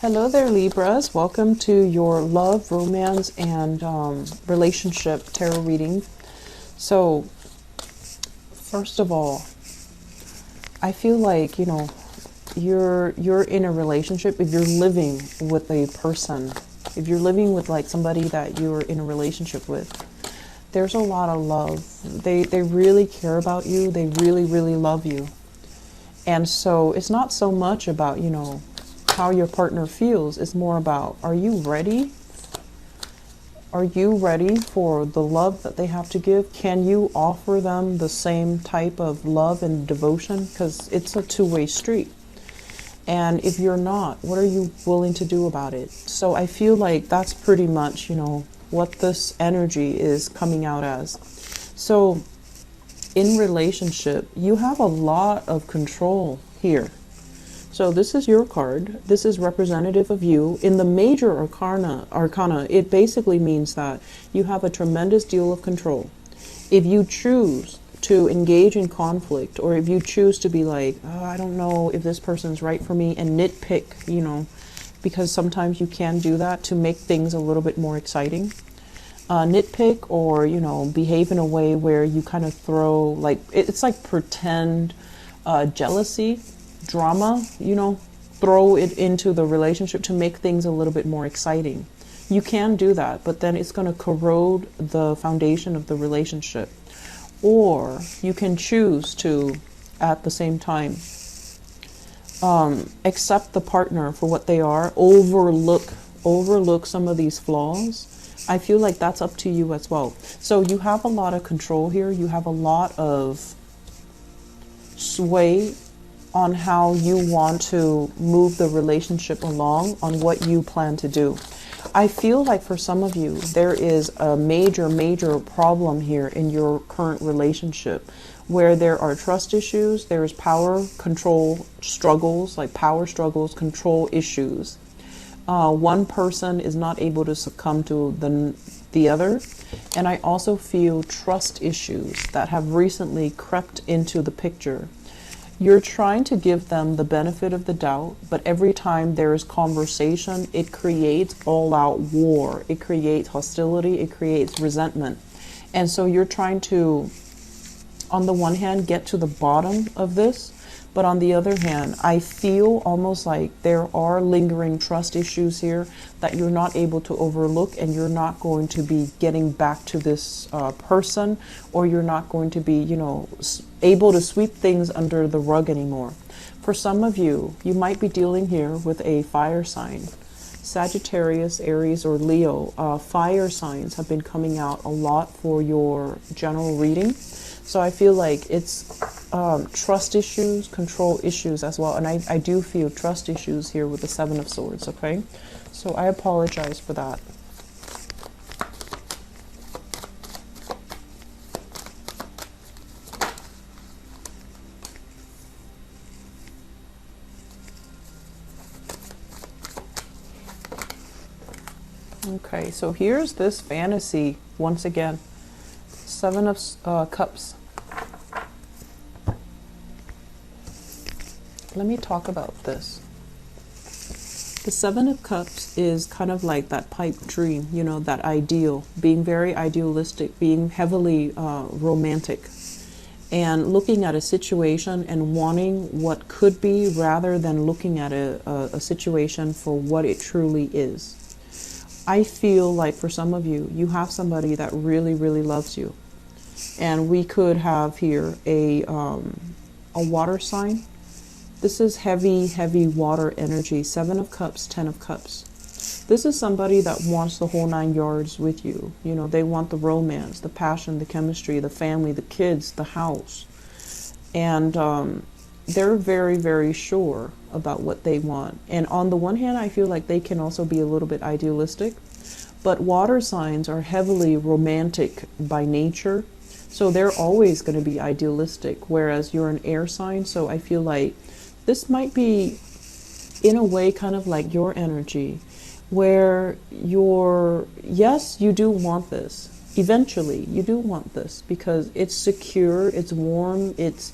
Hello there, Libras. Welcome to your love, romance, and relationship tarot reading. So, first of all, I feel like, you're in a relationship. If you're living with a person, if you're living with like somebody that you're in a relationship with, there's a lot of love. They really care about you. They really, really love you. And so it's not so much about, how your partner feels. It's more about, are you ready? Are you ready for the love that they have to give? Can you offer them the same type of love and devotion? Because it's a two-way street. And if you're not, what are you willing to do about it? So I feel like that's pretty much, what this energy is coming out as. So in relationship, you have a lot of control here. So this is your card. This is representative of you. In the major arcana, it basically means that you have a tremendous deal of control. If you choose to engage in conflict, or if you choose to be like, oh, I don't know if this person's right for me, and nitpick, because sometimes you can do that to make things a little bit more exciting. Nitpick, or, behave in a way where you kind of throw, like, it's like pretend jealousy, drama, throw it into the relationship to make things a little bit more exciting. You can do that, but then it's going to corrode the foundation of the relationship. Or you can choose to, at the same time, accept the partner for what they are, overlook some of these flaws. I feel like that's up to you as well. So you have a lot of control here. You have a lot of sway on how you want to move the relationship along, on what you plan to do. I feel like for some of you, there is a major problem here in your current relationship where there are trust issues, there is power control struggles, like power struggles, control issues. One person is not able to succumb to the other. And I also feel trust issues that have recently crept into the picture. You're trying to give them the benefit of the doubt, but every time there is conversation, it creates all-out war. It creates hostility. It creates resentment. And so you're trying to, on the one hand, get to the bottom of this, but on the other hand, I feel almost like there are lingering trust issues here that you're not able to overlook, and you're not going to be getting back to this person, or you're not going to be, able to sweep things under the rug anymore. For some of you, you might be dealing here with a fire sign. Sagittarius, Aries, or Leo. Fire signs have been coming out a lot for your general reading. So I feel like it's trust issues, control issues as well. And I do feel trust issues here with the Seven of Swords, okay? So I apologize for that. Okay, so here's this fantasy once again. Seven of Cups. Let me talk about this. The Seven of Cups is kind of like that pipe dream, that ideal, being very idealistic, being heavily romantic, and looking at a situation and wanting what could be rather than looking at a situation for what it truly is. I feel like for some of you, you have somebody that really, really loves you. And we could have here a water sign. This is heavy water energy. 7 of Cups, 10 of Cups. This is somebody that wants the whole 9 yards with you. They want the romance, the passion, the chemistry, the family, the kids, the house. And they're very, very sure about what they want. And on the one hand, I feel like they can also be a little bit idealistic. But water signs are heavily romantic by nature. So they're always going to be idealistic, whereas you're an air sign. So I feel like this might be, in a way, kind of like your energy, where yes, you do want this. Eventually, you do want this because it's secure, it's warm, it's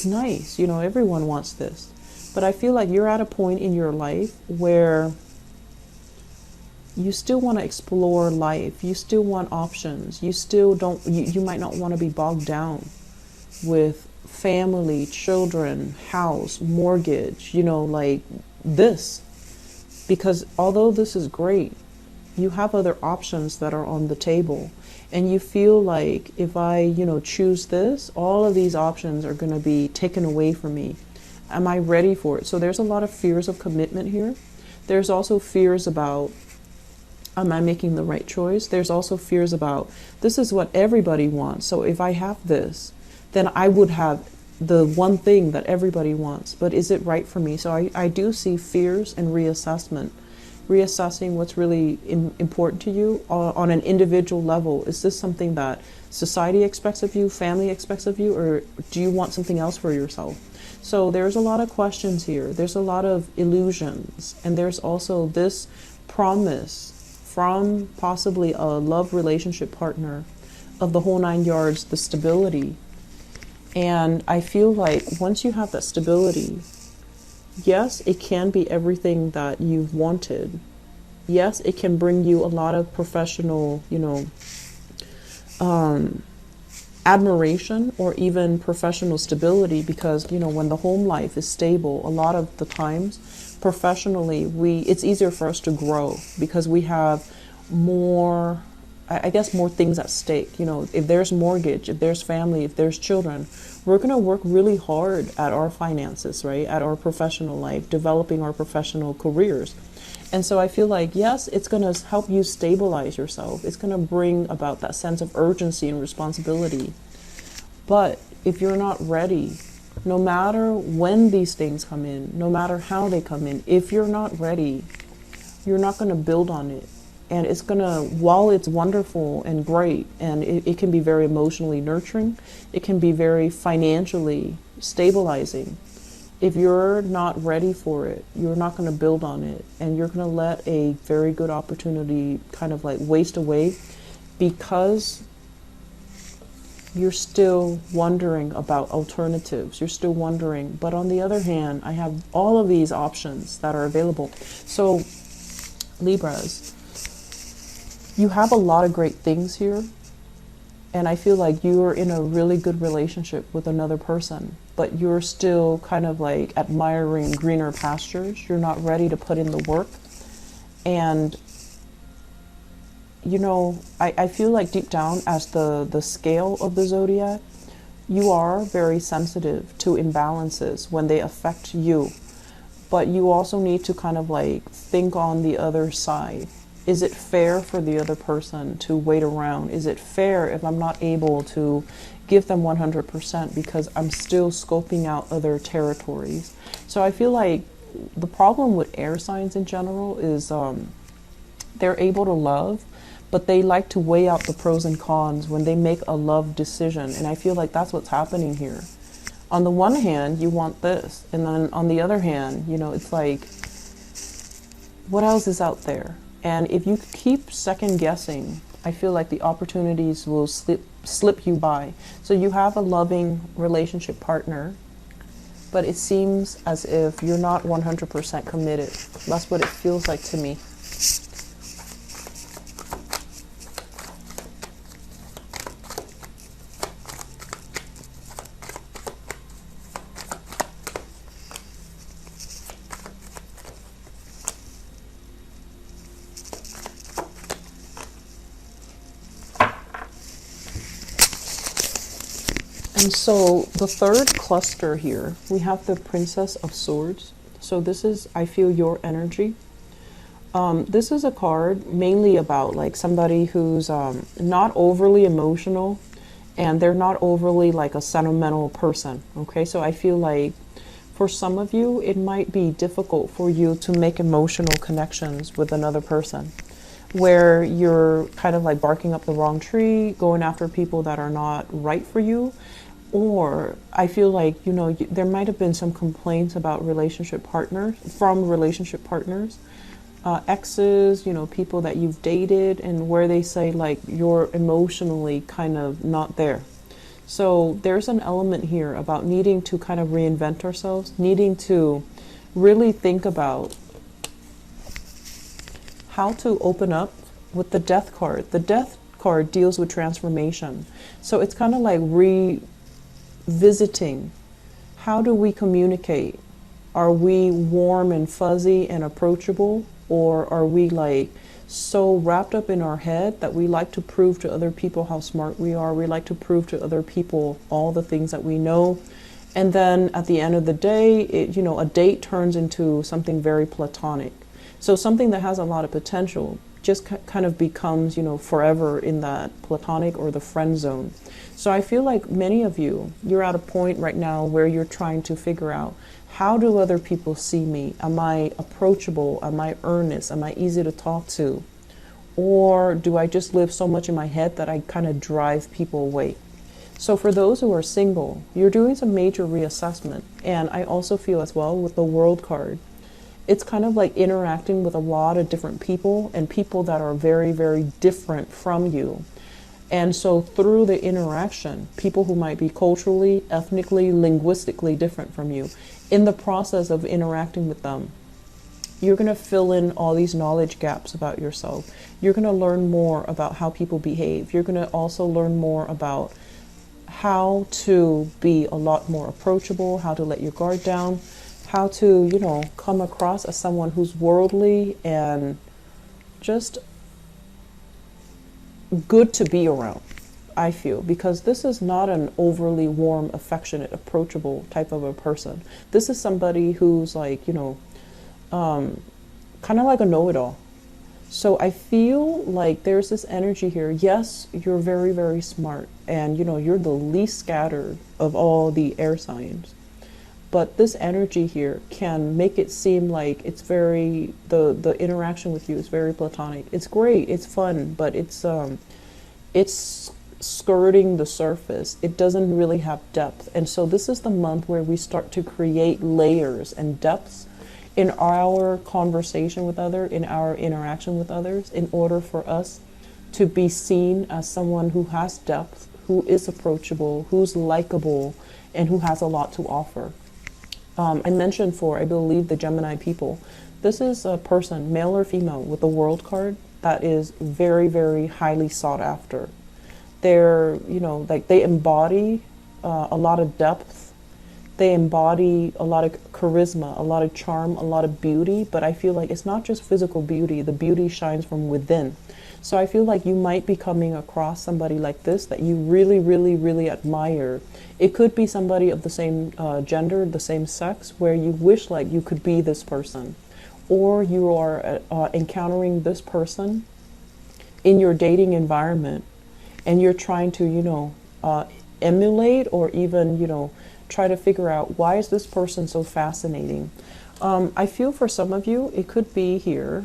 nice. Everyone wants this. But I feel like you're at a point in your life where you still want to explore life. You still want options. You still don't, you might not want to be bogged down with family, children, house, mortgage, like this. Because although this is great, you have other options that are on the table. And you feel like if I, choose this, all of these options are going to be taken away from me. Am I ready for it? So there's a lot of fears of commitment here. There's also fears about, am I making the right choice? There's also fears about, this is what everybody wants. So if I have this, then I would have the one thing that everybody wants. But is it right for me? So I do see fears and reassessment. Reassessing what's really important to you on an individual level. Is this something that society expects of you, family expects of you, or do you want something else for yourself? So there's a lot of questions here. There's a lot of illusions. And there's also this promise from possibly a love relationship partner of the whole 9 yards, the stability. And I feel like once you have that stability, yes, it can be everything that you've wanted. Yes, it can bring you a lot of professional, admiration or even professional stability, because, when the home life is stable, a lot of the times professionally, it's easier for us to grow because we have more, I guess, more things at stake. If there's mortgage, if there's family, if there's children, we're going to work really hard at our finances, right? At our professional life, developing our professional careers. And so I feel like, yes, it's going to help you stabilize yourself. It's going to bring about that sense of urgency and responsibility. But if you're not ready, no matter when these things come in, no matter how they come in, if you're not ready, you're not going to build on it. And it's going to, while it's wonderful and great, and it can be very emotionally nurturing, it can be very financially stabilizing. If you're not ready for it, you're not going to build on it. And you're going to let a very good opportunity kind of like waste away because you're still wondering about alternatives. You're still wondering. But on the other hand, I have all of these options that are available. So, Libras, you have a lot of great things here, and I feel like you are in a really good relationship with another person, but you're still kind of like admiring greener pastures. You're not ready to put in the work. And, I feel like deep down, as the scale of the zodiac, you are very sensitive to imbalances when they affect you. But you also need to kind of like think on the other side. Is it fair for the other person to wait around? Is it fair if I'm not able to give them 100% because I'm still scoping out other territories? So I feel like the problem with air signs in general is they're able to love, but they like to weigh out the pros and cons when they make a love decision. And I feel like that's what's happening here. On the one hand, you want this. And then on the other hand, it's like, what else is out there? And if you keep second guessing, I feel like the opportunities will slip you by. So you have a loving relationship partner, but it seems as if you're not 100% committed. That's what it feels like to me. And so the third cluster here, we have the Princess of Swords. So this is, I feel, your energy. This is a card mainly about like somebody who's not overly emotional, and they're not overly like a sentimental person. Okay, so I feel like for some of you, it might be difficult for you to make emotional connections with another person, where you're kind of like barking up the wrong tree, going after people that are not right for you. Or I feel like, there might have been some complaints about relationship partners, exes, people that you've dated, and where they say like you're emotionally kind of not there. So there's an element here about needing to kind of reinvent ourselves, needing to really think about how to open up with the Death card. The Death card deals with transformation. So it's kind of like revisiting. How do we communicate? Are we warm and fuzzy and approachable? Or are we like so wrapped up in our head that we like to prove to other people how smart we are? We like to prove to other people all the things that we know. And then at the end of the day, a date turns into something very platonic. So something that has a lot of potential just kind of becomes, forever in that platonic or the friend zone. So I feel like many of you're at a point right now where you're trying to figure out, how do other people see me? Am I approachable? Am I earnest? Am I easy to talk to? Or do I just live so much in my head that I kind of drive people away? So for those who are single, you're doing some major reassessment. And I also feel as well with the World card, it's kind of like interacting with a lot of different people and people that are very, very different from you. And so through the interaction, people who might be culturally, ethnically, linguistically different from you, in the process of interacting with them, you're going to fill in all these knowledge gaps about yourself. You're going to learn more about how people behave. You're going to also learn more about how to be a lot more approachable, how to let your guard down, how to, come across as someone who's worldly and just good to be around, I feel, because this is not an overly warm, affectionate, approachable type of a person. This is somebody who's like, kind of like a know-it-all. So I feel like there's this energy here. Yes, you're very, very smart, and you're the least scattered of all the air signs. But this energy here can make it seem like it's very, the interaction with you is very platonic. It's great, it's fun, but it's skirting the surface. It doesn't really have depth. And so this is the month where we start to create layers and depths in our conversation with others, in our interaction with others, in order for us to be seen as someone who has depth, who is approachable, who's likable, and who has a lot to offer. I mentioned I believe, the Gemini people. This is a person, male or female, with a World card that is very, very highly sought after. They're, they embody a lot of depth. They embody a lot of charisma, a lot of charm, a lot of beauty. But I feel like it's not just physical beauty. The beauty shines from within. So I feel like you might be coming across somebody like this that you really, really, really admire. It could be somebody of the same gender, the same sex, where you wish like you could be this person. Or you are encountering this person in your dating environment, and you're trying to, emulate or even, try to figure out, why is this person so fascinating? I feel for some of you, it could be here,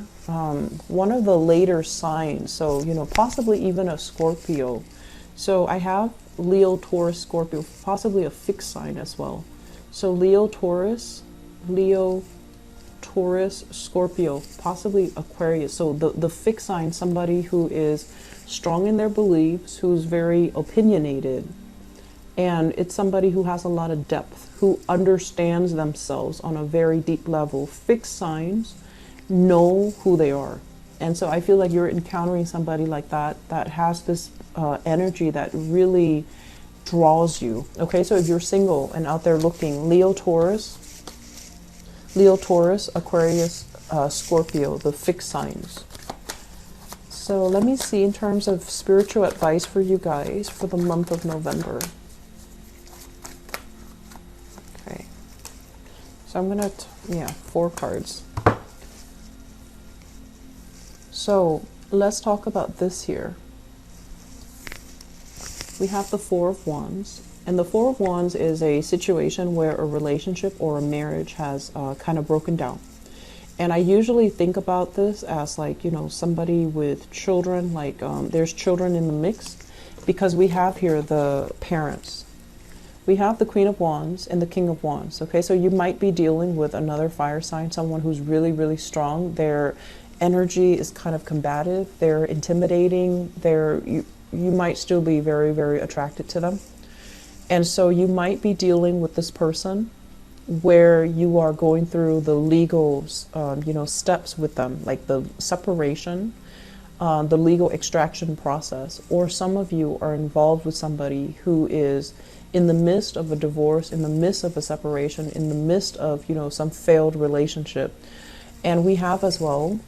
one of the later signs. So, possibly even a Scorpio. So I have Leo, Taurus, Scorpio, possibly a fixed sign as well. So Leo, Taurus, Scorpio, possibly Aquarius. So the fixed sign, somebody who is strong in their beliefs, who's very opinionated. And it's somebody who has a lot of depth, who understands themselves on a very deep level. Fixed signs know who they are. And so I feel like you're encountering somebody like that, that has this energy that really draws you. Okay, so if you're single and out there looking, Leo, Taurus, Aquarius, Scorpio, the fixed signs. So let me see in terms of spiritual advice for you guys for the month of November. Okay. So I'm going to, 4 cards. So let's talk about this here. We have the Four of Wands. And the Four of Wands is a situation where a relationship or a marriage has kind of broken down. And I usually think about this as like, somebody with children, like there's children in the mix, because we have here the parents. We have the Queen of Wands and the King of Wands. Okay, so you might be dealing with another fire sign, someone who's really, really strong. Their energy is kind of combative. They're intimidating. You might still be very, very attracted to them. And so you might be dealing with this person where you are going through the legal, steps with them, like the separation, the legal extraction process. Or some of you are involved with somebody who is in the midst of a divorce, in the midst of a separation, in the midst of, some failed relationship. And we have as well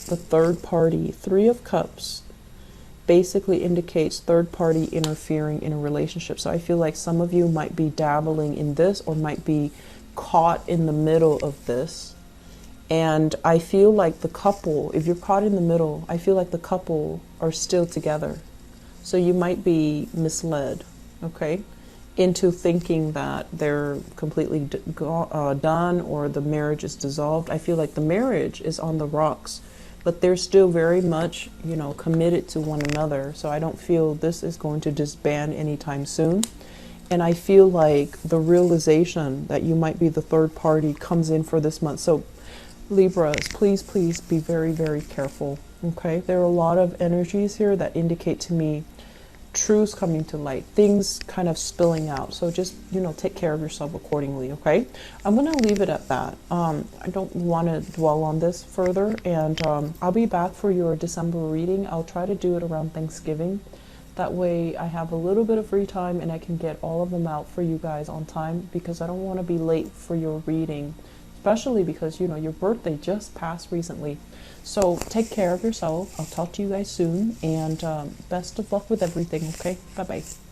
the third party. Three of Cups basically indicates third party interfering in a relationship. So I feel like some of you might be dabbling in this, or might be caught in the middle of this. And I feel like the couple, if you're caught in the middle, I feel like the couple are still together. So you might be misled, okay, into thinking that they're completely done, or the marriage is dissolved. I feel like the marriage is on the rocks, but they're still very much, committed to one another. So I don't feel this is going to disband anytime soon. And I feel like the realization that you might be the third party comes in for this month. So Libras, please, please be very, very careful. Okay, there are a lot of energies here that indicate to me truths coming to light, things kind of spilling out. So just, take care of yourself accordingly, okay? I'm going to leave it at that. I don't want to dwell on this further, and I'll be back for your December reading. I'll try to do it around Thanksgiving. That way I have a little bit of free time and I can get all of them out for you guys on time, because I don't want to be late for your reading, especially because, your birthday just passed recently. So take care of yourself. I'll talk to you guys soon, and best of luck with everything, okay? Bye-bye.